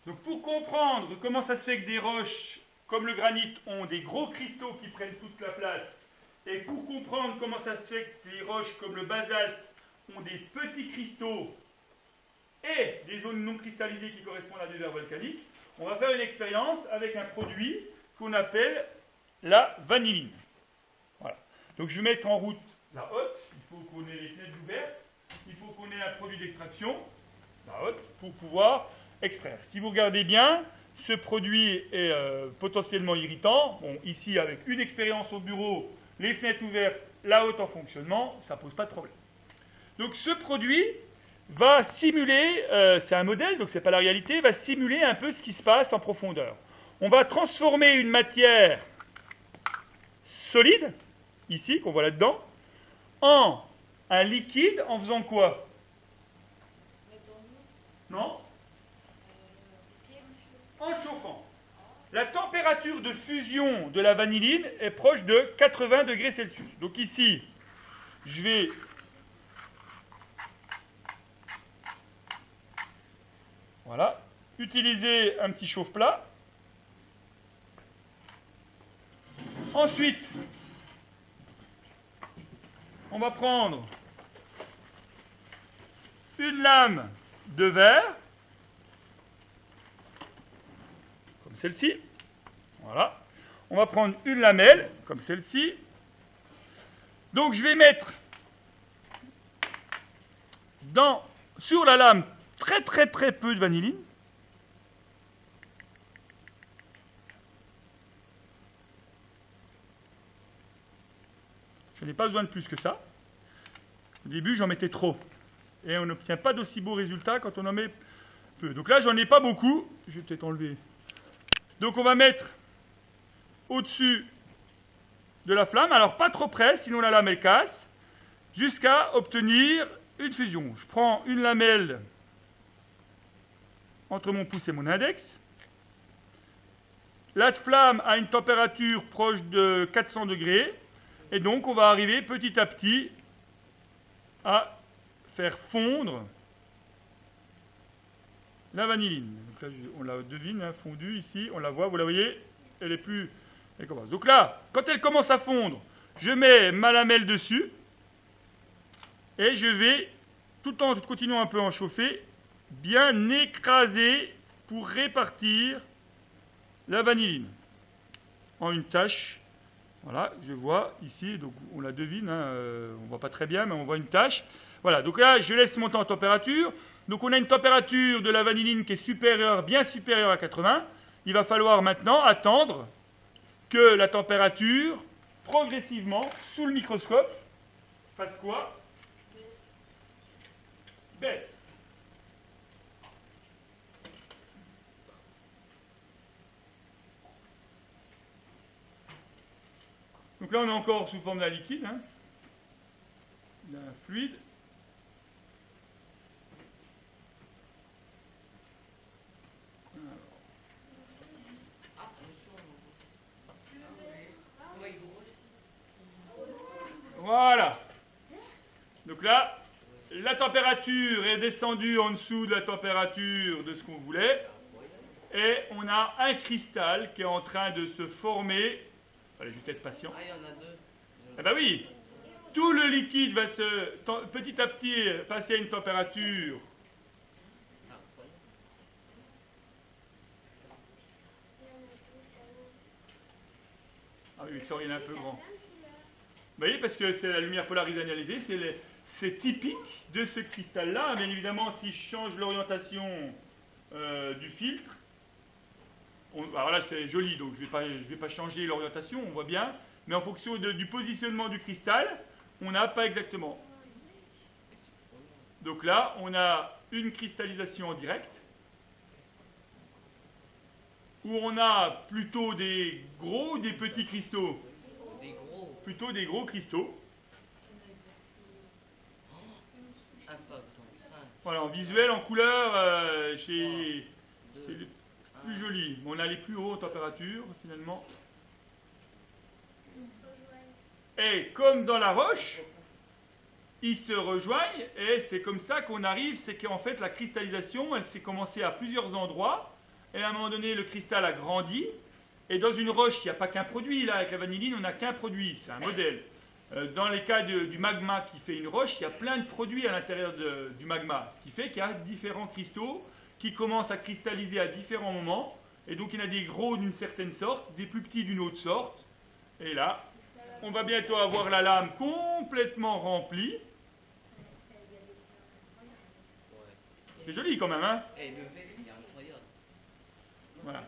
Donc pour comprendre comment ça se fait que des roches comme le granit ont des gros cristaux qui prennent toute la place, et pour comprendre comment ça se fait que les roches comme le basalte ont des petits cristaux et des zones non cristallisées qui correspondent à des verres volcaniques, on va faire une expérience avec un produit qu'on appelle la vanilline. Voilà. Donc je vais mettre en route la hotte, il faut qu'on ait les fenêtres ouvertes, il faut qu'on ait un produit d'extraction, la hotte, pour pouvoir extraire. Si vous regardez bien, ce produit est potentiellement irritant. Bon, ici, avec une expérience au bureau, les fenêtres ouvertes, la hotte en fonctionnement, ça ne pose pas de problème. Donc ce produit va simuler, c'est un modèle, donc ce n'est pas la réalité, va simuler un peu ce qui se passe en profondeur. On va transformer une matière solide, ici, qu'on voit là-dedans, en un liquide en faisant quoi? Non? En le chauffant. La température de fusion de la vanilline est proche de 80 degrés Celsius. Donc ici, je vais utiliser un petit chauffe-plat. Ensuite, on va prendre une lame de verre, comme celle-ci. Voilà. On va prendre une lamelle, comme celle-ci. Donc je vais mettre sur la lame très peu de vanilline. Je n'ai pas besoin de plus que ça. Au début, j'en mettais trop. Et on n'obtient pas d'aussi beaux résultats quand on en met peu. Donc là, j'en ai pas beaucoup. Je vais peut-être enlever. Donc on va mettre au-dessus de la flamme. Alors pas trop près, sinon la lame elle casse. Jusqu'à obtenir une fusion. Je prends une lamelle entre mon pouce et mon index. La flamme a une température proche de 400 degrés. Et donc, on va arriver petit à petit à faire fondre la vanilline. Donc là, on la devine, hein, fondue ici, on la voit, vous la voyez, elle commence. Donc là, quand elle commence à fondre, je mets ma lamelle dessus et je vais, tout en continuant un peu à en chauffer, bien écraser pour répartir la vanilline en une tache. Voilà, je vois ici, donc on la devine, hein, on ne voit pas très bien, mais on voit une tache. Voilà, donc là, je laisse monter en température. Donc on a une température de la vanilline qui est supérieure, bien supérieure à 80. Il va falloir maintenant attendre que la température, progressivement, sous le microscope, fasse quoi? Baisse. Donc là, on est encore sous forme d'un liquide, hein, d'un fluide. Voilà. Donc là, la température est descendue en dessous de la température de ce qu'on voulait. Et on a un cristal qui est en train de se former. Allez, je vais être patient. Ah, il y en a deux. Eh bien oui, tout le liquide va petit à petit passer à une température. Ah oui, Victor, il est un peu grand. Vous voyez, parce que c'est la lumière polarisée analysée, c'est typique de ce cristal-là. Bien évidemment, si je change l'orientation du filtre, alors là c'est joli, donc je ne vais pas changer l'orientation, on voit bien, mais en fonction du positionnement du cristal, on n'a pas exactement. Donc là, on a une cristallisation en direct, où on a plutôt des gros ou des petits cristaux? Des gros. Plutôt des gros cristaux. Un pas tant que ça. Voilà, en visuel, en couleur, c'est le plus joli. On a les plus hauts en température, finalement. Et comme dans la roche, ils se rejoignent, et c'est comme ça qu'on arrive, c'est qu'en fait la cristallisation, elle s'est commencée à plusieurs endroits, et à un moment donné, le cristal a grandi, et dans une roche, il n'y a pas qu'un produit, là, avec la vanilline, on n'a qu'un produit, c'est un modèle. Dans les cas du magma qui fait une roche, il y a plein de produits à l'intérieur du magma, ce qui fait qu'il y a différents cristaux qui commencent à cristalliser à différents moments, et donc il y en a des gros d'une certaine sorte, des plus petits d'une autre sorte, et là, on va bientôt avoir la lame complètement remplie. C'est joli quand même, hein? Et le verre, il est incroyable. Voilà.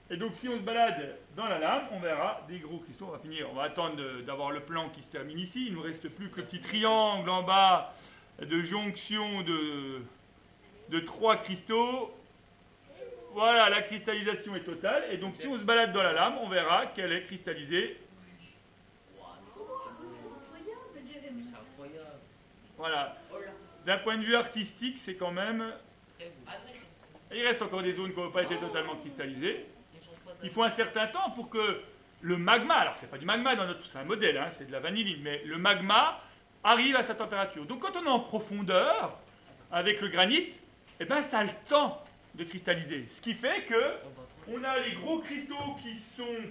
Et donc si on se balade dans la lame, on verra des gros cristaux. On va finir, on va attendre d'avoir le plan qui se termine ici. Il ne nous reste plus que le petit triangle en bas de jonction de 3 cristaux. Voilà, la cristallisation est totale. Et donc si on se balade dans la lame, on verra qu'elle est cristallisée. C'est incroyable. Voilà. D'un point de vue artistique, c'est quand même... Il reste encore des zones qui n'ont pas été totalement cristallisées. Il faut un certain temps pour que le magma, alors c'est pas du magma dans notre, c'est un modèle, hein, c'est de la vanilline, mais le magma arrive à sa température. Donc quand on est en profondeur avec le granit, eh ben ça a le temps de cristalliser. Ce qui fait que on a les gros cristaux qui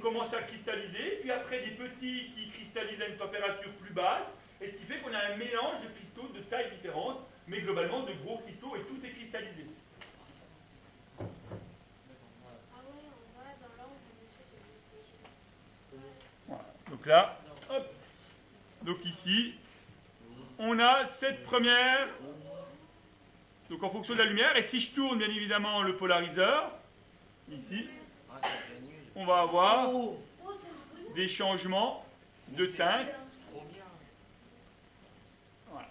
commencent à cristalliser, puis après des petits qui cristallisent à une température plus basse, et ce qui fait qu'on a un mélange de cristaux de tailles différentes, mais globalement de gros cristaux et tout est cristallisé. Voilà. Donc là, hop. Donc ici, on a cette première. Donc en fonction de la lumière, et si je tourne bien évidemment le polariseur, ici, on va avoir des changements de teinte. Voilà.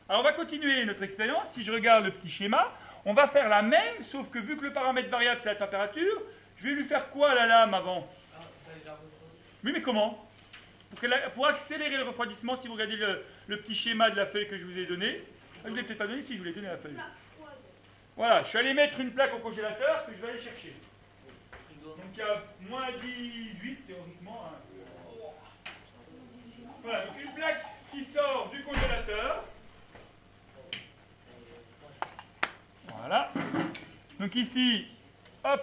Alors on va continuer notre expérience. Si je regarde le petit schéma, on va faire la même, sauf que vu que le paramètre variable c'est la température, je vais lui faire quoi à la lame avant? Oui, mais comment? Pour accélérer le refroidissement, si vous regardez le petit schéma de la feuille que je vous ai donné, je ne l'ai peut-être pas donné, si je vous l'ai donné la feuille. Voilà, je suis allé mettre une plaque au congélateur que je vais aller chercher. Donc il y a moins 18 théoriquement. Hein. Voilà, donc une plaque qui sort du congélateur. Voilà. Donc ici, hop,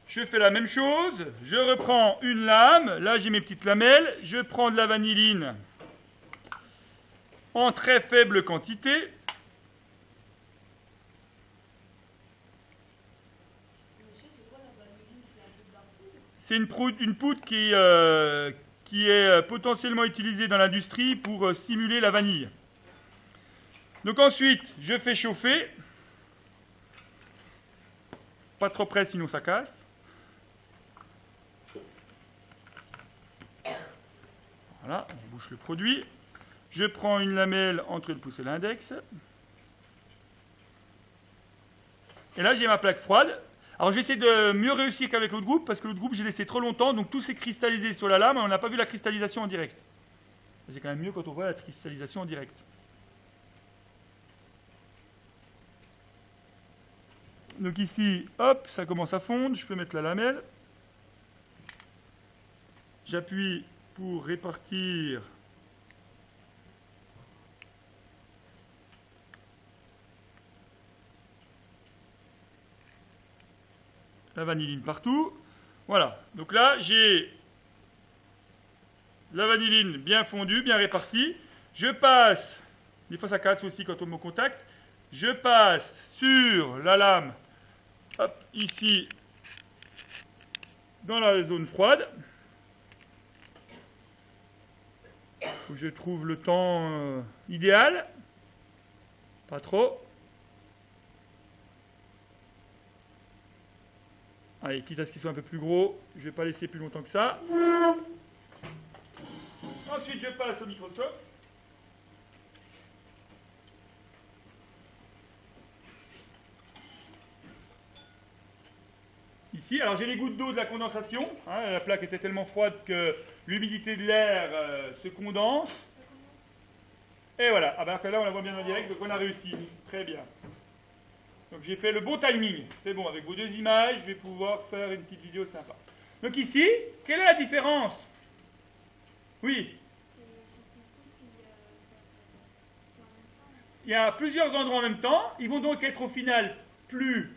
je fais la même chose. Je reprends une lame. Là, j'ai mes petites lamelles. Je prends de la vanilline en très faible quantité. C'est une poudre qui est potentiellement utilisée dans l'industrie pour simuler la vanille. Donc ensuite, je fais chauffer. Pas trop près, sinon ça casse. Voilà, on bouche le produit. Je prends une lamelle entre le pouce et l'index. Et là, j'ai ma plaque froide. Alors, j'essaie de mieux réussir qu'avec l'autre groupe, parce que l'autre groupe, j'ai laissé trop longtemps, donc tout s'est cristallisé sur la lame, et on n'a pas vu la cristallisation en direct. C'est quand même mieux quand on voit la cristallisation en direct. Donc ici, hop, ça commence à fondre, je peux mettre la lamelle. J'appuie pour répartir la vanilline partout. Voilà, donc là, j'ai la vanilline bien fondue, bien répartie. Je passe, des fois ça casse aussi quand on me contacte, je passe sur la lame, hop, ici, dans la zone froide. Où je trouve le temps idéal, pas trop. Allez, quitte à ce qu'il soit un peu plus gros, je ne vais pas laisser plus longtemps que ça. Ensuite, je passe au microscope. Ici, alors j'ai les gouttes d'eau de la condensation. Hein, la plaque était tellement froide que l'humidité de l'air se condense. Et voilà. Ah ben là, on la voit bien en direct, donc on a réussi. Très bien. Donc j'ai fait le bon timing. C'est bon, avec vos deux images, je vais pouvoir faire une petite vidéo sympa. Donc ici, quelle est la différence? Oui. Il y a plusieurs endroits en même temps. Ils vont donc être au final plus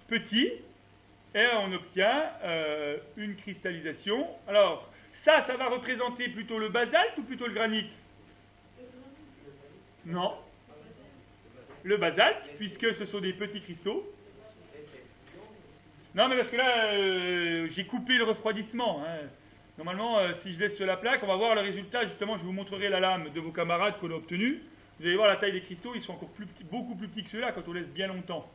petit, et on obtient une cristallisation. Alors, ça va représenter plutôt le basalte ou plutôt le granit? Non. Le basalte, puisque ce sont des petits cristaux. Non, mais parce que là, j'ai coupé le refroidissement. Hein. Normalement, si je laisse sur la plaque, on va voir le résultat. Justement, je vous montrerai la lame de vos camarades qu'on a obtenue. Vous allez voir la taille des cristaux, ils sont encore plus petits, beaucoup plus petits que ceux-là quand on laisse bien longtemps.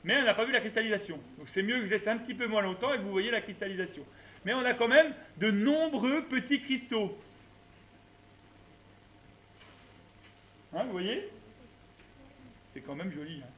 Mais on n'a pas vu la cristallisation. Donc c'est mieux que je laisse un petit peu moins longtemps et que vous voyez la cristallisation. Mais on a quand même de nombreux petits cristaux. Hein, vous voyez? C'est quand même joli. Hein.